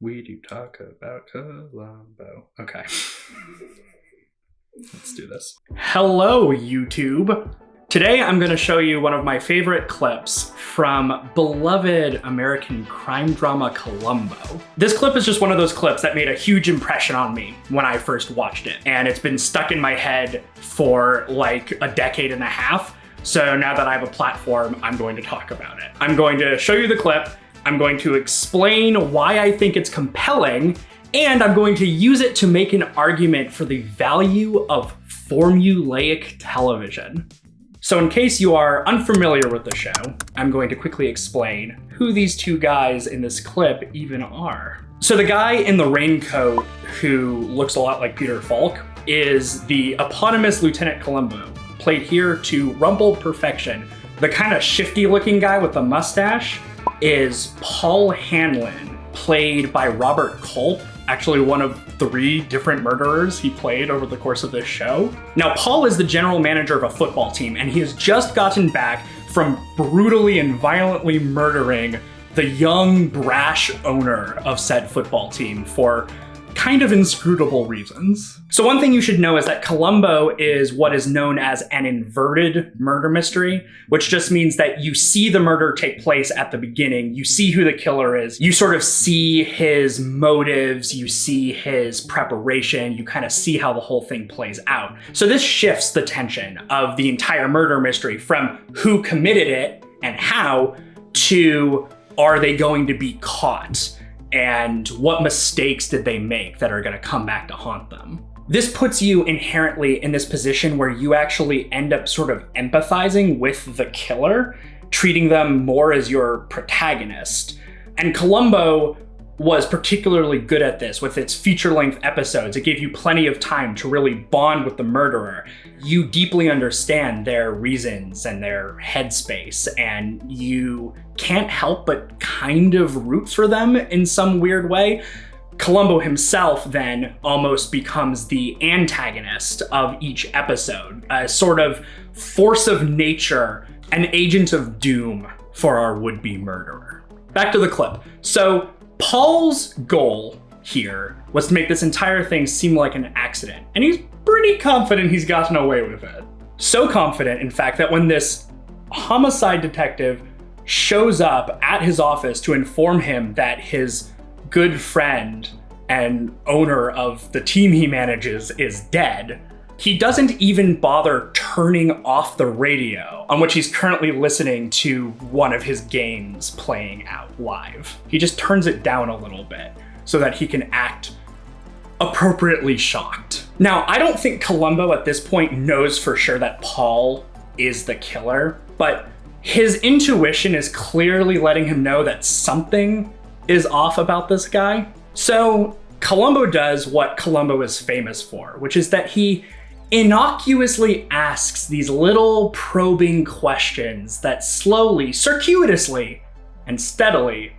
We do talk about Columbo. Okay. Let's do this. Hello, YouTube. Today I'm going to show you one of my favorite clips from beloved American crime drama Columbo. This clip is just one of those clips that made a huge impression on me when I first watched it, and it's been stuck in my head for like a decade and a half. So now that I have a platform, I'm going to talk about it. I'm going to show you the clip, I'm going to explain why I think it's compelling, and I'm going to use it to make an argument for the value of formulaic television. So in case you are unfamiliar with the show, I'm going to quickly explain who these two guys in this clip even are. So the guy in the raincoat who looks a lot like Peter Falk is the eponymous Lieutenant Columbo, played here to rumpled perfection. The kind of shifty looking guy with the mustache is Paul Hanlon, played by Robert Culp, actually one of 3 different murderers he played over the course of this show. Now, Paul is the general manager of a football team, and he has just gotten back from brutally and violently murdering the young, brash owner of said football team for kind of inscrutable reasons. So one thing you should know is that Columbo is what is known as an inverted murder mystery, which just means that you see the murder take place at the beginning, you see who the killer is, you sort of see his motives, you see his preparation, you kind of see how the whole thing plays out. So this shifts the tension of the entire murder mystery from who committed it and how to are they going to be caught? And what mistakes did they make that are going to come back to haunt them? This puts you inherently in this position where you actually end up sort of empathizing with the killer, treating them more as your protagonist. And Columbo was particularly good at this with its feature-length episodes. It gave you plenty of time to really bond with the murderer. You deeply understand their reasons and their headspace, and you can't help but kind of root for them in some weird way. Columbo himself then almost becomes the antagonist of each episode, a sort of force of nature, an agent of doom for our would-be murderer. Back to the clip. So Paul's goal here was to make this entire thing seem like an accident, and he's pretty confident he's gotten away with it. So confident, in fact, that when this homicide detective shows up at his office to inform him that his good friend and owner of the team he manages is dead, he doesn't even bother turning off the radio on which he's currently listening to one of his games playing out live. He just turns it down a little bit so that he can act appropriately shocked. Now, I don't think Columbo at this point knows for sure that Paul is the killer, but his intuition is clearly letting him know that something is off about this guy. So Columbo does what Columbo is famous for, which is that he innocuously asks these little probing questions that slowly, circuitously, and steadily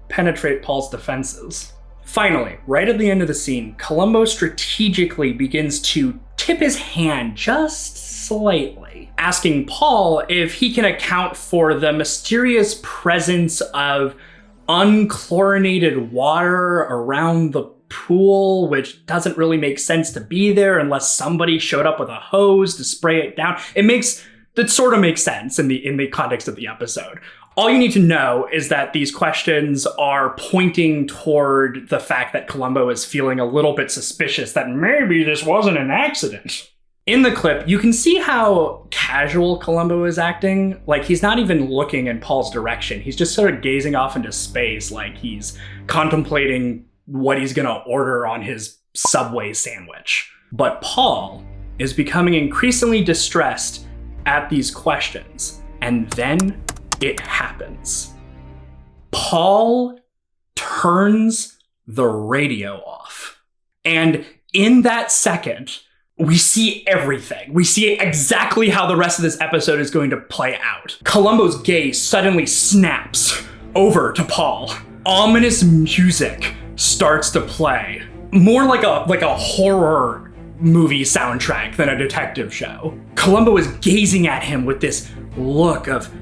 penetrate Paul's defenses. Finally, right at the end of the scene, Columbo strategically begins to tip his hand just slightly, asking Paul if he can account for the mysterious presence of unchlorinated water around the pool, which doesn't really make sense to be there unless somebody showed up with a hose to spray it down. That sort of makes sense in the context of the episode. All you need to know is that these questions are pointing toward the fact that Columbo is feeling a little bit suspicious that maybe this wasn't an accident. In the clip, you can see how casual Columbo is acting. Like, he's not even looking in Paul's direction. He's just sort of gazing off into space like he's contemplating what he's gonna order on his Subway sandwich. But Paul is becoming increasingly distressed at these questions. And then it happens. Paul turns the radio off. And in that second, we see everything. We see exactly how the rest of this episode is going to play out. Columbo's gaze suddenly snaps over to Paul. Ominous music starts to play. More like a horror movie soundtrack than a detective show. Columbo is gazing at him with this look of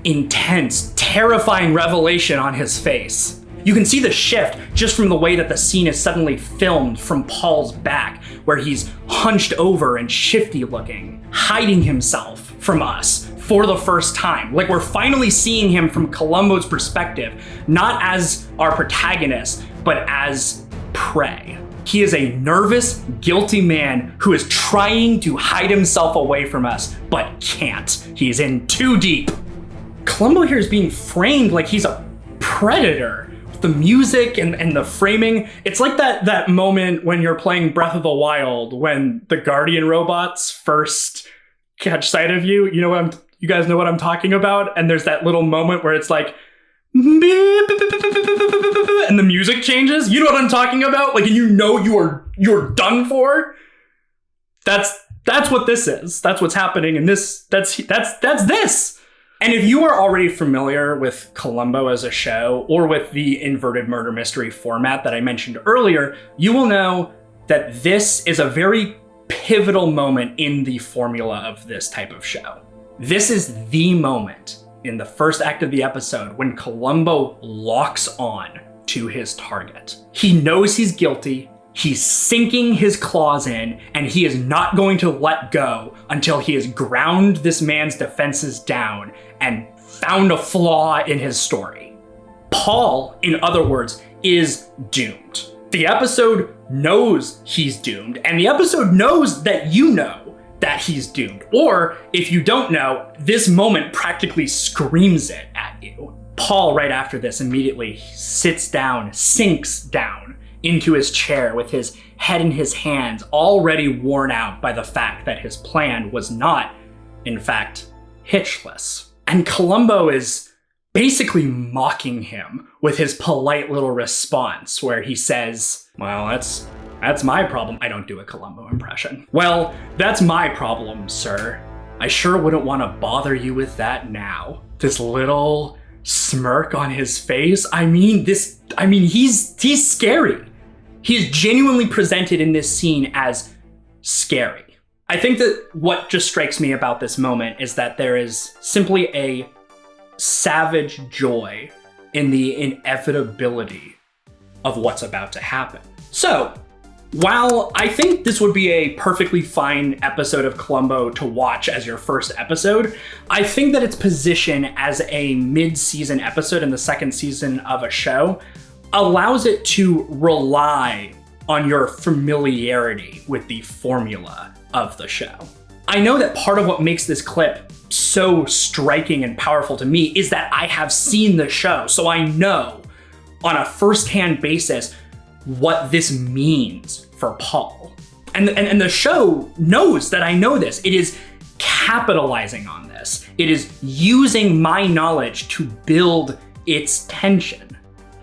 intense, terrifying revelation on his face. You can see the shift just from the way that the scene is suddenly filmed from Paul's back, where he's hunched over and shifty looking, hiding himself from us for the first time. Like, we're finally seeing him from Columbo's perspective, not as our protagonist, but as prey. He is a nervous, guilty man who is trying to hide himself away from us, but can't. He's in too deep. Columbo here is being framed like he's a predator. The music and the framing, it's like that moment when you're playing Breath of the Wild, when the Guardian robots first catch sight of you. You know you guys know what I'm talking about? And there's that little moment where it's like, and the music changes. You know what I'm talking about? Like, and you know you're done for. That's what this is. That's what's happening in this. That's this. And if you are already familiar with Columbo as a show, or with the inverted murder mystery format that I mentioned earlier, you will know that this is a very pivotal moment in the formula of this type of show. This is the moment in the first act of the episode when Columbo locks on to his target. He knows he's guilty. He's sinking his claws in, and he is not going to let go until he has ground this man's defenses down and found a flaw in his story. Paul, in other words, is doomed. The episode knows he's doomed, and the episode knows that you know that he's doomed. Or, if you don't know, this moment practically screams it at you. Paul, right after this, immediately sinks down into his chair with his head in his hands, already worn out by the fact that his plan was not, in fact, hitchless. And Columbo is basically mocking him with his polite little response where he says, well, that's my problem. I don't do a Columbo impression. Well, that's my problem, sir. I sure wouldn't want to bother you with that now. This little smirk on his face. He's scary. He's genuinely presented in this scene as scary. I think that what just strikes me about this moment is that there is simply a savage joy in the inevitability of what's about to happen. So, while I think this would be a perfectly fine episode of Columbo to watch as your first episode, I think that its position as a mid-season episode in the second season of a show allows it to rely on your familiarity with the formula of the show. I know that part of what makes this clip so striking and powerful to me is that I have seen the show, so I know on a first-hand basis what this means for Paul. And the show knows that I know this. It is capitalizing on this. It is using my knowledge to build its tension.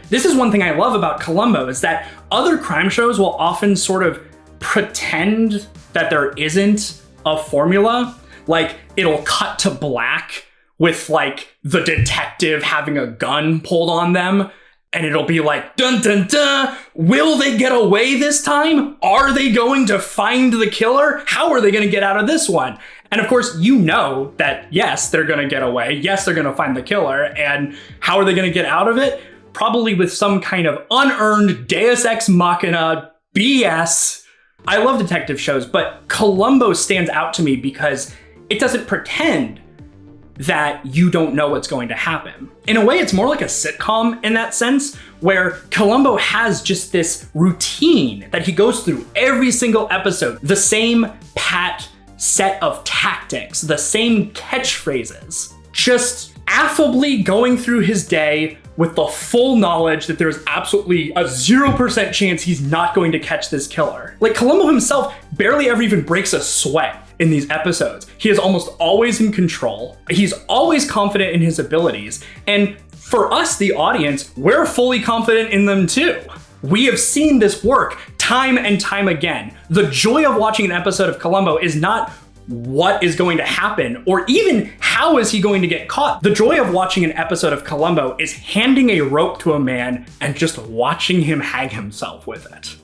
This is one thing I love about Columbo, is that other crime shows will often sort of pretend that there isn't a formula. Like, it'll cut to black with like the detective having a gun pulled on them, and it'll be like, dun dun dun, will they get away this time? Are they going to find the killer? How are they going to get out of this one? And of course, you know that yes, they're going to get away. Yes, they're going to find the killer. And how are they going to get out of it? Probably with some kind of unearned Deus Ex Machina BS. I love detective shows, but Columbo stands out to me because it doesn't pretend that you don't know what's going to happen. In a way, it's more like a sitcom in that sense, where Columbo has just this routine that he goes through every single episode, the same pat set of tactics, the same catchphrases, just affably going through his day with the full knowledge that there's absolutely a 0% chance he's not going to catch this killer. Like, Columbo himself barely ever even breaks a sweat in these episodes. He is almost always in control. He's always confident in his abilities. And for us, the audience, we're fully confident in them too. We have seen this work time and time again. The joy of watching an episode of Columbo is not what is going to happen, or even how is he going to get caught. The joy of watching an episode of Columbo is handing a rope to a man and just watching him hang himself with it.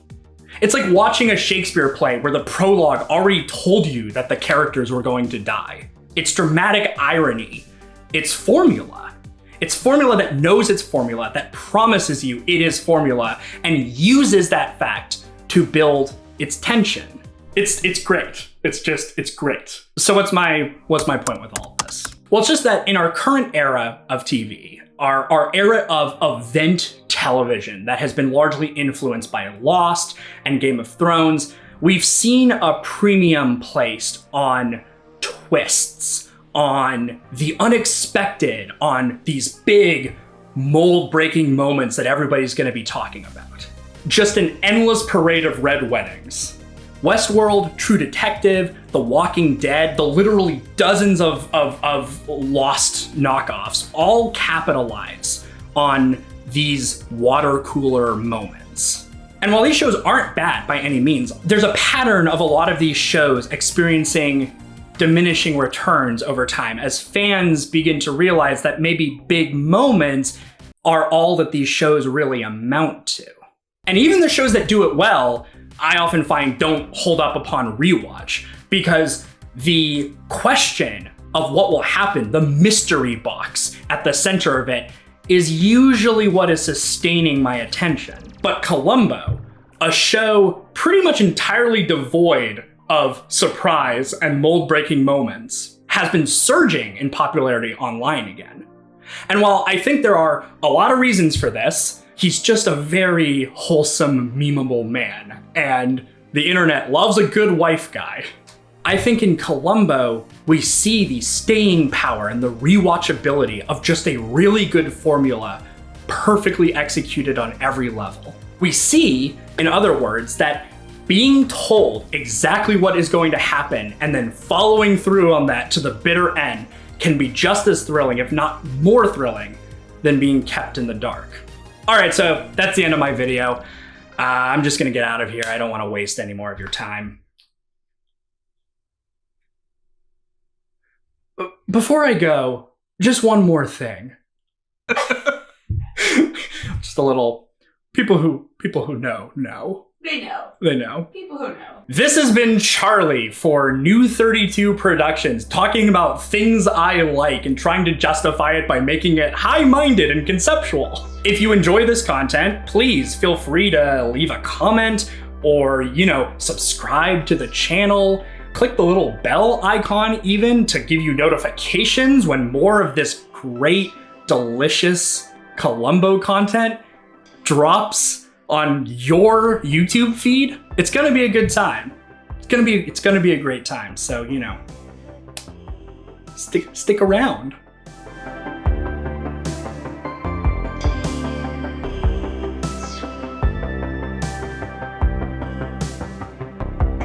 It's like watching a Shakespeare play where the prologue already told you that the characters were going to die. It's dramatic irony. It's formula. It's formula that knows it's formula, that promises you it is formula, and uses that fact to build its tension. It's great. It's great. So what's my point with all of this? Well, it's just that in our current era of TV, our era of event television that has been largely influenced by Lost and Game of Thrones, we've seen a premium placed on twists, on the unexpected, on these big mold-breaking moments that everybody's going to be talking about. Just an endless parade of red weddings. Westworld, True Detective, The Walking Dead, the literally dozens of Lost knockoffs all capitalize on these water cooler moments. And while these shows aren't bad by any means, there's a pattern of a lot of these shows experiencing diminishing returns over time as fans begin to realize that maybe big moments are all that these shows really amount to. And even the shows that do it well, I often find don't hold up upon rewatch, because the question of what will happen, the mystery box at the center of it, is usually what is sustaining my attention. But Columbo, a show pretty much entirely devoid of surprise and mold-breaking moments, has been surging in popularity online again. And while I think there are a lot of reasons for this, he's just a very wholesome, memeable man, and the internet loves a good wife guy. I think in Columbo, we see the staying power and the rewatchability of just a really good formula perfectly executed on every level. We see, in other words, that being told exactly what is going to happen and then following through on that to the bitter end can be just as thrilling, if not more thrilling, than being kept in the dark. All right, so that's the end of my video. I'm just gonna get out of here. I don't wanna waste any more of your time. Before I go, just one more thing. Just a little, people who know. They know. They know. People who know. This has been Charlie for New 32 Productions, talking about things I like and trying to justify it by making it high-minded and conceptual. If you enjoy this content, please feel free to leave a comment or, subscribe to the channel. Click the little bell icon even to give you notifications when more of this great, delicious Columbo content drops on your YouTube feed. It's gonna be a good time. It's gonna be a great time. So, stick around.